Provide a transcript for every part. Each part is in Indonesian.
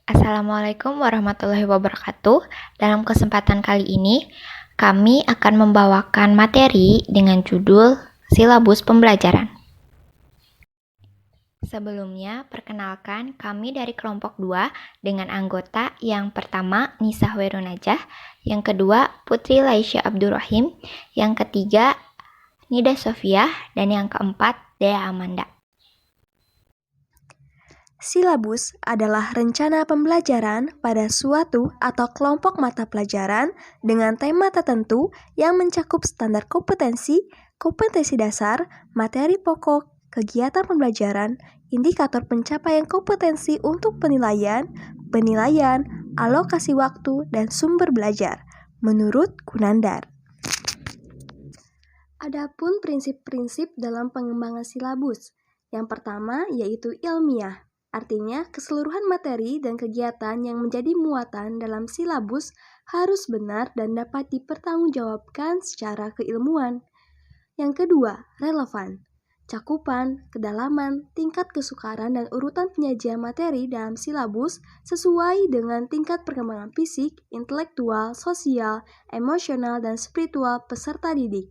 Assalamualaikum warahmatullahi wabarakatuh. Dalam kesempatan kali ini, kami akan membawakan materi dengan judul Silabus Pembelajaran. Sebelumnya, perkenalkan kami dari kelompok 2 dengan anggota yang pertama Nisa Werunajah, yang kedua Putri Laisya Abdurrahim, yang ketiga Nida Sofia, dan yang keempat Dea Amanda. Silabus adalah rencana pembelajaran pada suatu atau kelompok mata pelajaran dengan tema tertentu yang mencakup standar kompetensi, kompetensi dasar, materi pokok, kegiatan pembelajaran, indikator pencapaian kompetensi untuk penilaian, alokasi waktu, dan sumber belajar, menurut Gunandar. Adapun prinsip-prinsip dalam pengembangan silabus, yang pertama yaitu ilmiah. Artinya, keseluruhan materi dan kegiatan yang menjadi muatan dalam silabus harus benar dan dapat dipertanggungjawabkan secara keilmuan. Yang kedua, relevan. Cakupan, kedalaman, tingkat kesukaran, dan urutan penyajian materi dalam silabus sesuai dengan tingkat perkembangan fisik, intelektual, sosial, emosional, dan spiritual peserta didik.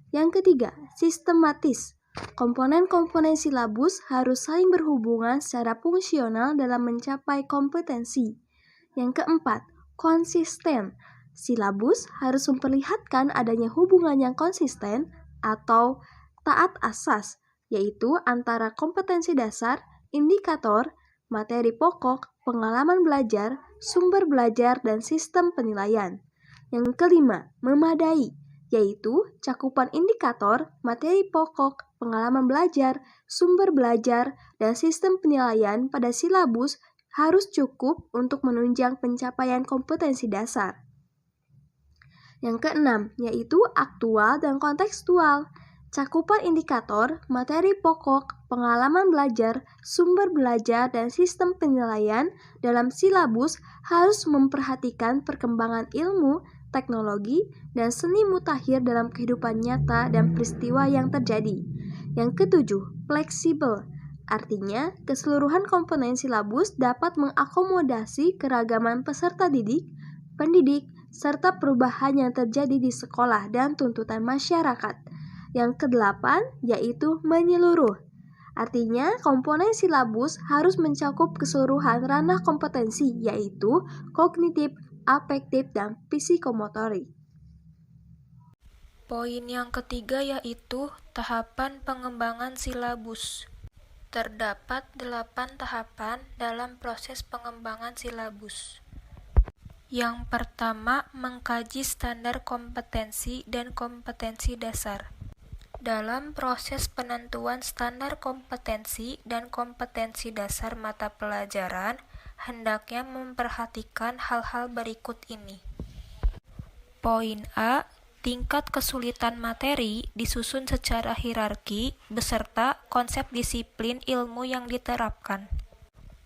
Yang ketiga, sistematis. Komponen-komponen silabus harus saling berhubungan secara fungsional dalam mencapai kompetensi. Yang keempat, konsisten. Silabus harus memperlihatkan adanya hubungan yang konsisten atau taat asas, yaitu antara kompetensi dasar, indikator, materi pokok, pengalaman belajar, sumber belajar, dan sistem penilaian. Yang kelima, memadai, yaitu cakupan indikator, materi pokok, pengalaman belajar, sumber belajar, dan sistem penilaian pada silabus harus cukup untuk menunjang pencapaian kompetensi dasar. Yang keenam, yaitu aktual dan kontekstual. Cakupan indikator, materi pokok, pengalaman belajar, sumber belajar, dan sistem penilaian dalam silabus harus memperhatikan perkembangan ilmu, teknologi, dan seni mutakhir dalam kehidupan nyata dan peristiwa yang terjadi. Yang ketujuh, fleksibel. Artinya, keseluruhan komponen silabus dapat mengakomodasi keragaman peserta didik, pendidik, serta perubahan yang terjadi di sekolah dan tuntutan masyarakat. Yang kedelapan, yaitu menyeluruh. Artinya, komponen silabus harus mencakup keseluruhan ranah kompetensi, yaitu kognitif, afektif, dan psikomotorik. Poin yang ketiga yaitu tahapan pengembangan silabus. Terdapat 8 tahapan dalam proses pengembangan silabus. Yang pertama, mengkaji standar kompetensi dan kompetensi dasar. Dalam proses penentuan standar kompetensi dan kompetensi dasar mata pelajaran, hendaknya memperhatikan hal-hal berikut ini. Poin A, tingkat kesulitan materi disusun secara hierarki beserta konsep disiplin ilmu yang diterapkan.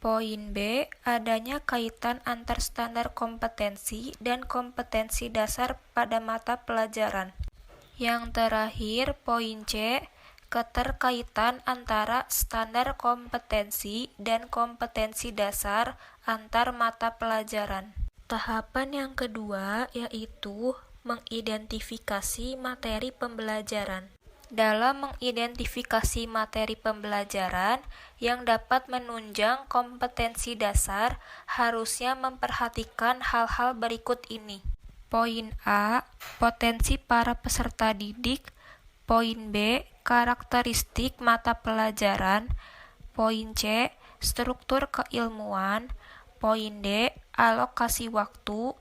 Poin B, adanya kaitan antar standar kompetensi dan kompetensi dasar pada mata pelajaran. Yang terakhir, poin C, keterkaitan antara standar kompetensi dan kompetensi dasar antar mata pelajaran. Tahapan yang kedua yaitu mengidentifikasi materi pembelajaran. Dalam mengidentifikasi materi pembelajaran yang dapat menunjang kompetensi dasar, harusnya memperhatikan hal-hal berikut ini. Poin A, potensi para peserta didik. Poin B, karakteristik mata pelajaran. Poin C, struktur keilmuan. Poin D, alokasi waktu.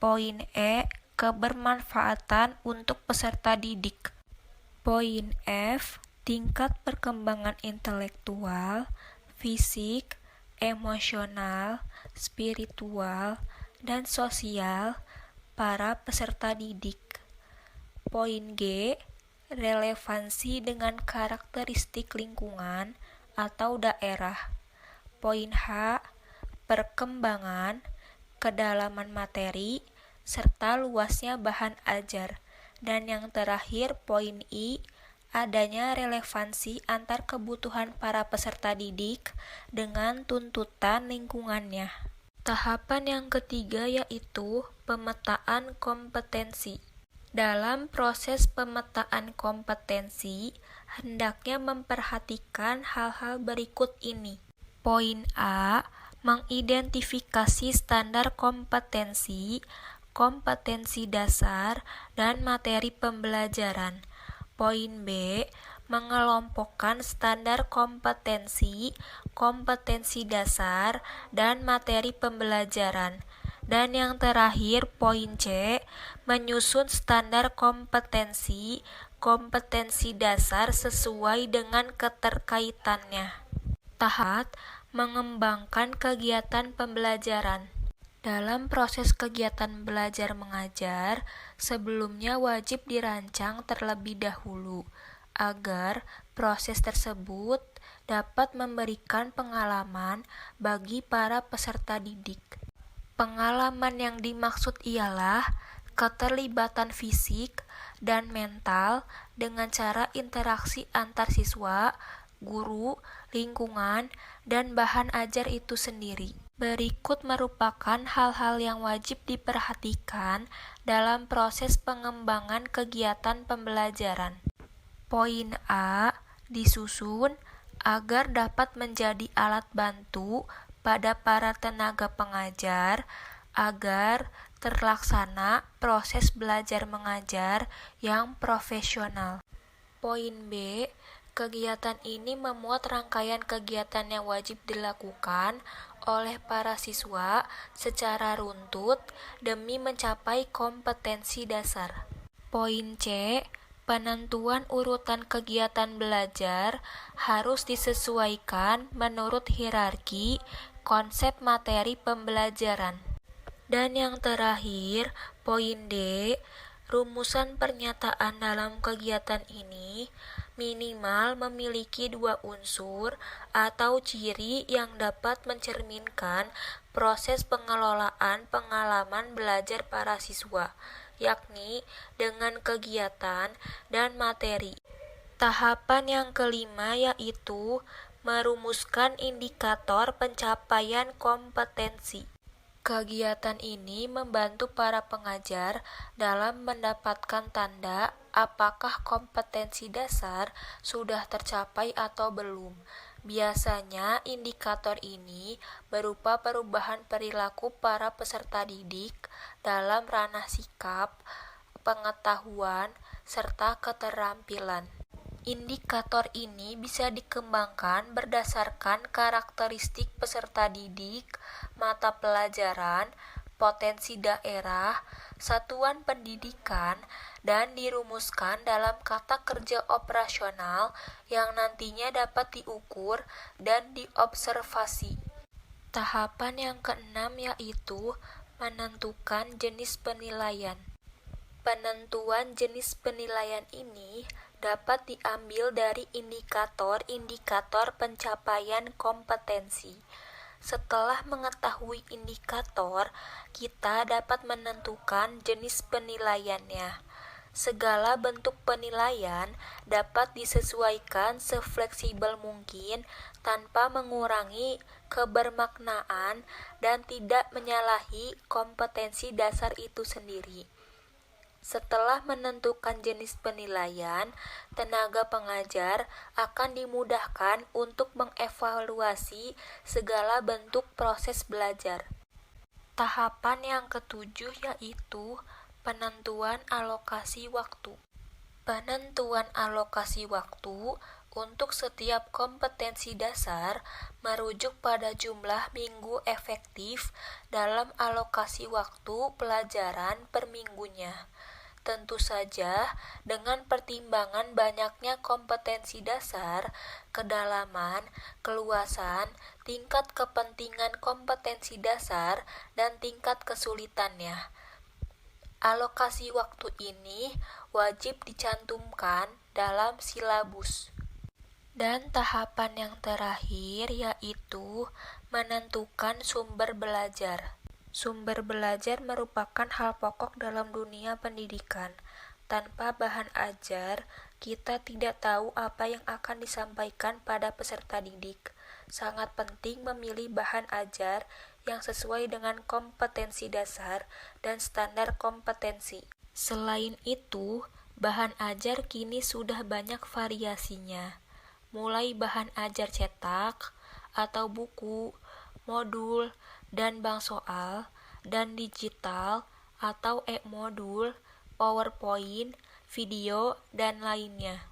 Poin E, kebermanfaatan untuk peserta didik. Poin F, tingkat perkembangan intelektual, fisik, emosional, spiritual, dan sosial para peserta didik. Poin G, relevansi dengan karakteristik lingkungan atau daerah. Poin H, perkembangan, kedalaman materi, serta luasnya bahan ajar. Dan yang terakhir, poin I, adanya relevansi antar kebutuhan para peserta didik dengan tuntutan lingkungannya. Tahapan yang ketiga yaitu pemetaan kompetensi. Dalam proses pemetaan kompetensi, hendaknya memperhatikan hal-hal berikut ini. Poin A, mengidentifikasi standar kompetensi, kompetensi dasar, dan materi pembelajaran. Poin B, mengelompokkan standar kompetensi, kompetensi dasar, dan materi pembelajaran. Dan yang terakhir, poin C, menyusun standar kompetensi, kompetensi dasar sesuai dengan keterkaitannya. Tahap mengembangkan kegiatan pembelajaran. Dalam proses kegiatan belajar mengajar, sebelumnya wajib dirancang terlebih dahulu agar proses tersebut dapat memberikan pengalaman bagi para peserta didik. Pengalaman yang dimaksud ialah keterlibatan fisik dan mental dengan cara interaksi antar siswa, guru, lingkungan, dan bahan ajar itu sendiri. Berikut merupakan hal-hal yang wajib diperhatikan dalam proses pengembangan kegiatan pembelajaran. Poin A, disusun agar dapat menjadi alat bantu pada para tenaga pengajar agar terlaksana proses belajar mengajar yang profesional. Poin B, kegiatan ini memuat rangkaian kegiatan yang wajib dilakukan oleh para siswa secara runtut demi mencapai kompetensi dasar. Poin C, penentuan urutan kegiatan belajar harus disesuaikan menurut hierarki konsep materi pembelajaran. Dan yang terakhir, poin D, rumusan pernyataan dalam kegiatan ini minimal memiliki 2 unsur atau ciri yang dapat mencerminkan proses pengelolaan pengalaman belajar para siswa, yakni dengan kegiatan dan materi. Tahapan yang kelima yaitu merumuskan indikator pencapaian kompetensi. Kegiatan ini membantu para pengajar dalam mendapatkan tanda apakah kompetensi dasar sudah tercapai atau belum. Biasanya indikator ini berupa perubahan perilaku para peserta didik dalam ranah sikap, pengetahuan, serta keterampilan. Indikator ini bisa dikembangkan berdasarkan karakteristik peserta didik, mata pelajaran, potensi daerah, satuan pendidikan, dan dirumuskan dalam kata kerja operasional yang nantinya dapat diukur dan diobservasi. Tahapan yang keenam yaitu menentukan jenis penilaian. Penentuan jenis penilaian ini dapat diambil dari indikator-indikator pencapaian kompetensi. Setelah mengetahui indikator, kita dapat menentukan jenis penilaiannya. Segala bentuk penilaian dapat disesuaikan sefleksibel mungkin tanpa mengurangi kebermaknaan dan tidak menyalahi kompetensi dasar itu sendiri. Setelah menentukan jenis penilaian, tenaga pengajar akan dimudahkan untuk mengevaluasi segala bentuk proses belajar. Tahapan yang ketujuh yaitu penentuan alokasi waktu. Penentuan alokasi waktu untuk setiap kompetensi dasar merujuk pada jumlah minggu efektif dalam alokasi waktu pelajaran per minggunya. Tentu saja, dengan pertimbangan banyaknya kompetensi dasar, kedalaman, keluasan, tingkat kepentingan kompetensi dasar, dan tingkat kesulitannya. Alokasi waktu ini wajib dicantumkan dalam silabus. Dan tahapan yang terakhir yaitu menentukan sumber belajar. Sumber belajar merupakan hal pokok dalam dunia pendidikan. Tanpa bahan ajar, kita tidak tahu apa yang akan disampaikan pada peserta didik. Sangat penting memilih bahan ajar yang sesuai dengan kompetensi dasar dan standar kompetensi. Selain itu, bahan ajar kini sudah banyak variasinya, mulai bahan ajar cetak atau buku, modul, dan bank soal, dan digital atau e-modul, PowerPoint, video, dan lainnya.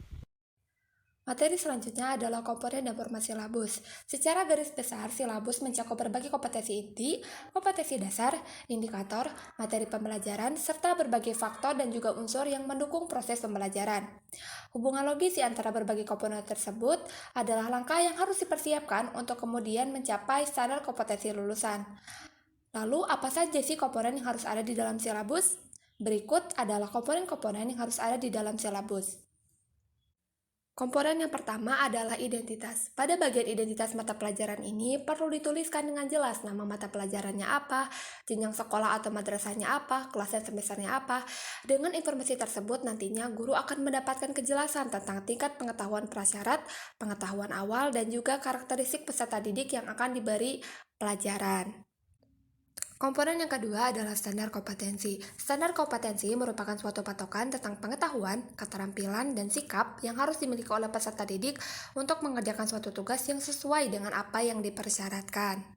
Materi selanjutnya adalah komponen dan format silabus. Secara garis besar, silabus mencakup berbagai kompetensi inti, kompetensi dasar, indikator, materi pembelajaran, serta berbagai faktor dan juga unsur yang mendukung proses pembelajaran. Hubungan logis di antara berbagai komponen tersebut adalah langkah yang harus dipersiapkan untuk kemudian mencapai standar kompetensi lulusan. Lalu, apa saja sih komponen yang harus ada di dalam silabus? Berikut adalah komponen-komponen yang harus ada di dalam silabus. Komponen yang pertama adalah identitas. Pada bagian identitas mata pelajaran ini perlu dituliskan dengan jelas nama mata pelajarannya apa, jenjang sekolah atau madrasahnya apa, kelas dan semesternya apa. Dengan informasi tersebut nantinya guru akan mendapatkan kejelasan tentang tingkat pengetahuan prasyarat, pengetahuan awal, dan juga karakteristik peserta didik yang akan diberi pelajaran. Komponen yang kedua adalah standar kompetensi. Standar kompetensi merupakan suatu patokan tentang pengetahuan, keterampilan, dan sikap yang harus dimiliki oleh peserta didik untuk mengerjakan suatu tugas yang sesuai dengan apa yang dipersyaratkan.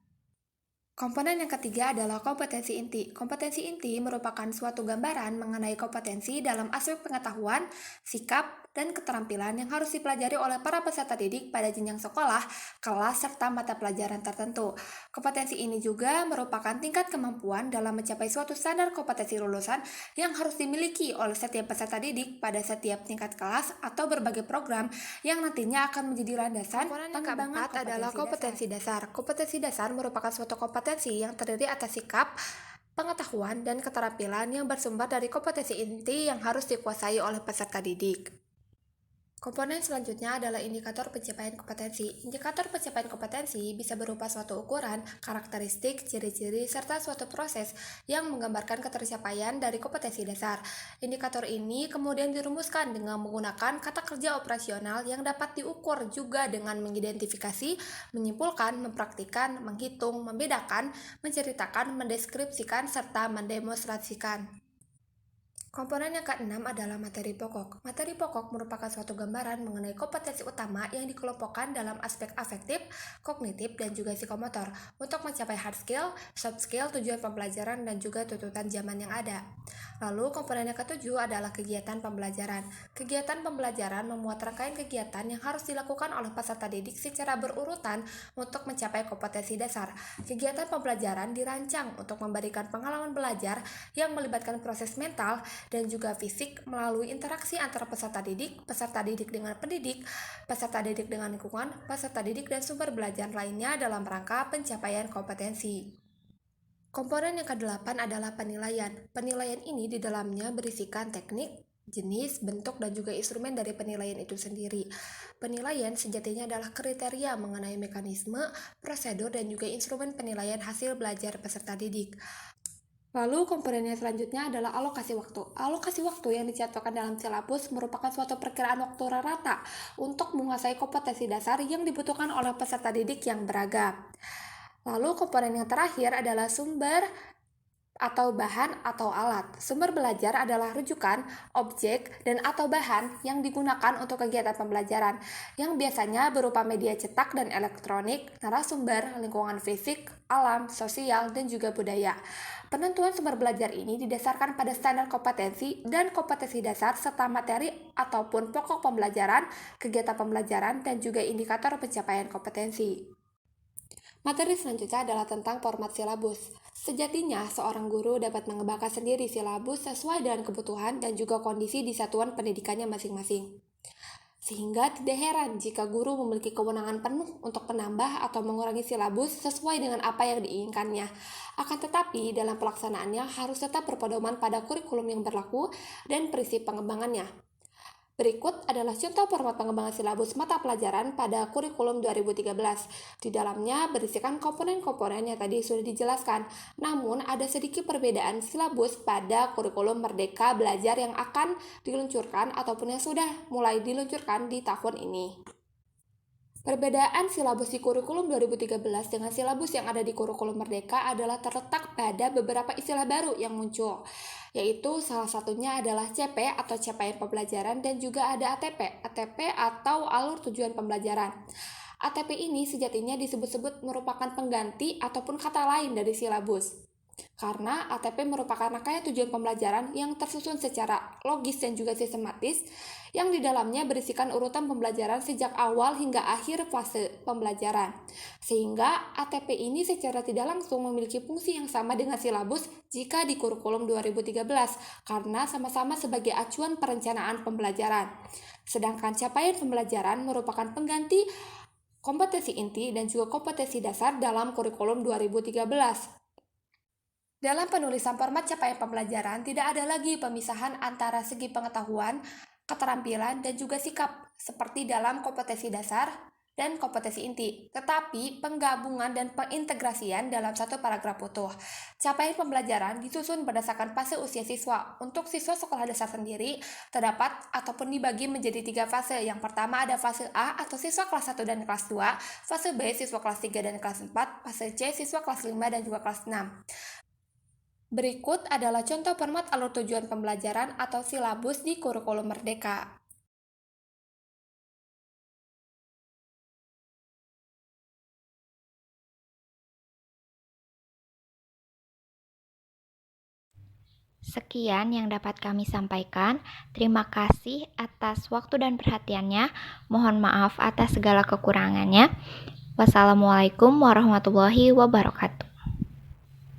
Komponen yang ketiga adalah kompetensi inti. Kompetensi inti merupakan suatu gambaran mengenai kompetensi dalam aspek pengetahuan, sikap, dan keterampilan yang harus dipelajari oleh para peserta didik pada jenjang sekolah, kelas, serta mata pelajaran tertentu. Kompetensi ini juga merupakan tingkat kemampuan dalam mencapai suatu standar kompetensi lulusan yang harus dimiliki oleh setiap peserta didik pada setiap tingkat kelas atau berbagai program yang nantinya akan menjadi landasan pengembangan kompetensi adalah kompetensi dasar. Kompetensi dasar merupakan suatu kompetensi yang terdiri atas sikap, pengetahuan, dan keterampilan yang bersumber dari kompetensi inti yang harus dikuasai oleh peserta didik. Komponen selanjutnya adalah indikator pencapaian kompetensi. Indikator pencapaian kompetensi bisa berupa suatu ukuran, karakteristik, ciri-ciri, serta suatu proses yang menggambarkan ketercapaian dari kompetensi dasar. Indikator ini kemudian dirumuskan dengan menggunakan kata kerja operasional yang dapat diukur juga dengan mengidentifikasi, menyimpulkan, mempraktikkan, menghitung, membedakan, menceritakan, mendeskripsikan, serta mendemonstrasikan. Komponen yang keenam adalah materi pokok. Materi pokok merupakan suatu gambaran mengenai kompetensi utama yang dikelompokkan dalam aspek afektif, kognitif, dan juga psikomotor untuk mencapai hard skill, soft skill, tujuan pembelajaran, dan juga tuntutan zaman yang ada. Lalu komponen yang ketujuh adalah kegiatan pembelajaran. Kegiatan pembelajaran memuat rangkaian kegiatan yang harus dilakukan oleh peserta didik secara berurutan untuk mencapai kompetensi dasar. Kegiatan pembelajaran dirancang untuk memberikan pengalaman belajar yang melibatkan proses mental dan juga fisik melalui interaksi antara peserta didik dengan pendidik, peserta didik dengan lingkungan, peserta didik dan sumber belajar lainnya dalam rangka pencapaian kompetensi. Komponen yang kedelapan adalah penilaian. Penilaian ini di dalamnya berisikan teknik, jenis, bentuk, dan juga instrumen dari penilaian itu sendiri. Penilaian sejatinya adalah kriteria mengenai mekanisme, prosedur, dan juga instrumen penilaian hasil belajar peserta didik. Lalu komponen yang selanjutnya adalah alokasi waktu. Alokasi waktu yang dicatatkan dalam silabus merupakan suatu perkiraan waktu rata untuk menguasai kompetensi dasar yang dibutuhkan oleh peserta didik yang beragam. Lalu komponen yang terakhir adalah sumber atau bahan atau alat. Sumber belajar adalah rujukan, objek, dan atau bahan yang digunakan untuk kegiatan pembelajaran yang biasanya berupa media cetak dan elektronik, narasumber, lingkungan fisik, alam, sosial, dan juga budaya. Penentuan sumber belajar ini didasarkan pada standar kompetensi dan kompetensi dasar serta materi ataupun pokok pembelajaran, kegiatan pembelajaran, dan juga indikator pencapaian kompetensi. Materi selanjutnya adalah tentang format silabus. Sejatinya, seorang guru dapat mengembangkan sendiri silabus sesuai dengan kebutuhan dan juga kondisi di satuan pendidikannya masing-masing. Sehingga tidak heran jika guru memiliki kewenangan penuh untuk menambah atau mengurangi silabus sesuai dengan apa yang diinginkannya. Akan tetapi, dalam pelaksanaannya harus tetap berpedoman pada kurikulum yang berlaku dan prinsip pengembangannya. Berikut adalah contoh format pengembangan silabus mata pelajaran pada kurikulum 2013. Di dalamnya berisikan komponen-komponen yang tadi sudah dijelaskan, namun ada sedikit perbedaan silabus pada kurikulum Merdeka Belajar yang akan diluncurkan ataupun yang sudah mulai diluncurkan di tahun ini. Perbedaan silabus di kurikulum 2013 dengan silabus yang ada di kurikulum Merdeka adalah terletak pada beberapa istilah baru yang muncul, yaitu salah satunya adalah CP atau capaian pembelajaran dan juga ada ATP atau alur tujuan pembelajaran. ATP ini sejatinya disebut-sebut merupakan pengganti ataupun kata lain dari silabus. Karena ATP merupakan rangkaian tujuan pembelajaran yang tersusun secara logis dan juga sistematis, yang di dalamnya berisikan urutan pembelajaran sejak awal hingga akhir fase pembelajaran. Sehingga ATP ini secara tidak langsung memiliki fungsi yang sama dengan silabus jika di kurikulum 2013, karena sama-sama sebagai acuan perencanaan pembelajaran. Sedangkan capaian pembelajaran merupakan pengganti kompetensi inti dan juga kompetensi dasar dalam kurikulum 2013. Dalam penulisan format capaian pembelajaran, tidak ada lagi pemisahan antara segi pengetahuan, keterampilan, dan juga sikap, seperti dalam kompetensi dasar dan kompetensi inti, tetapi penggabungan dan pengintegrasian dalam satu paragraf utuh. Capaian pembelajaran disusun berdasarkan fase usia siswa. Untuk siswa sekolah dasar sendiri, terdapat ataupun dibagi menjadi 3 fase. Yang pertama ada fase A atau siswa kelas 1 dan kelas 2, fase B siswa kelas 3 dan kelas 4, fase C siswa kelas 5 dan juga kelas 6. Berikut adalah contoh format alur tujuan pembelajaran atau silabus di kurikulum Merdeka. Sekian yang dapat kami sampaikan. Terima kasih atas waktu dan perhatiannya. Mohon maaf atas segala kekurangannya. Wassalamualaikum warahmatullahi wabarakatuh.